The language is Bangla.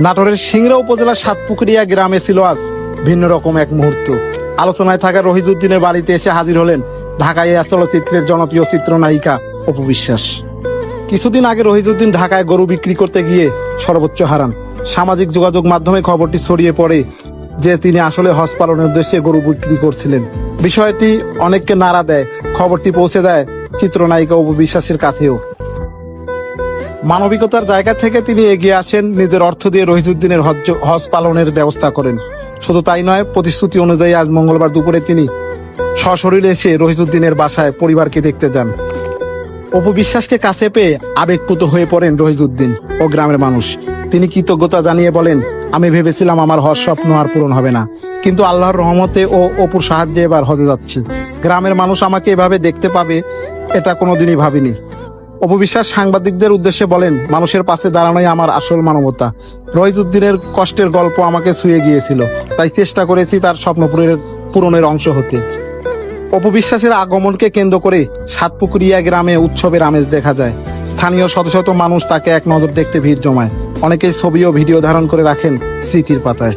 নাটোরের সিংড়া উপজেলার সাতপুকুরিয়া গ্রামে ছিল আজ ভিন্ন রকম এক মুহূর্ত। আলোচনায় থাকা রহিজউদ্দিনের বাড়িতে এসে হাজির হলেন ঢাকায় চলচ্চিত্রের জনপ্রিয় চিত্রনায়িকা অপু বিশ্বাস। কিছুদিন আগে রহিজউদ্দিন ঢাকায় গরু বিক্রি করতে গিয়ে সর্বোচ্চ হারান। সামাজিক যোগাযোগ মাধ্যমে খবরটি ছড়িয়ে পড়ে যে তিনি আসলে হজ পালনের উদ্দেশ্যে গরু বিক্রি করছিলেন। বিষয়টি অনেককে নাড়া দেয়। খবরটি পৌঁছে দেয় চিত্রনায়িকা অপু বিশ্বাসের কাছেও। মানবিকতার জায়গা থেকে তিনি এগিয়ে আসেন, নিজের অর্থ দিয়ে রহিজউদ্দিনের হজ পালনের ব্যবস্থা করেন। শুধু তাই নয়, প্রতিশ্রুতি অনুযায়ী আজ মঙ্গলবার দুপুরে তিনি সশরীরে এসে রহিজউদ্দিনের বাসায় পরিবারকে দেখতে যান। অপু বিশ্বাসকে কাছে পেয়ে আবেগপ্লুত হয়ে পড়েন রহিজউদ্দিন ও গ্রামের মানুষ। তিনি কৃতজ্ঞতা জানিয়ে বলেন, আমি ভেবেছিলাম আমার হজ স্বপ্ন আর পূরণ হবে না, কিন্তু আল্লাহর রহমতে ও অপুর সাহায্যে এবার হজে যাচ্ছি। গ্রামের মানুষ আমাকে এভাবে দেখতে পাবে এটা কোনোদিনই ভাবিনি। অপু বিশ্বাস সাংবাদিকদের উদ্দেশ্যে বলেন, মানুষের পাশে দাঁড়ানোই আমার আসল মানবতা। রহিজউদ্দিনের কষ্টের গল্প আমাকে ছুঁয়ে গিয়েছিল, তাই চেষ্টা করেছি তার স্বপ্ন পূরণের অংশ হতে। অপু বিশ্বাসের আগমনকে কেন্দ্র করে সাতপুকুরিয়া গ্রামে উৎসবের আমেজ দেখা যায়। স্থানীয় শত শত মানুষ তাকে এক নজর দেখতে ভিড় জমায়। অনেকেই ছবি ও ভিডিও ধারণ করে রাখেন স্মৃতির পাতায়।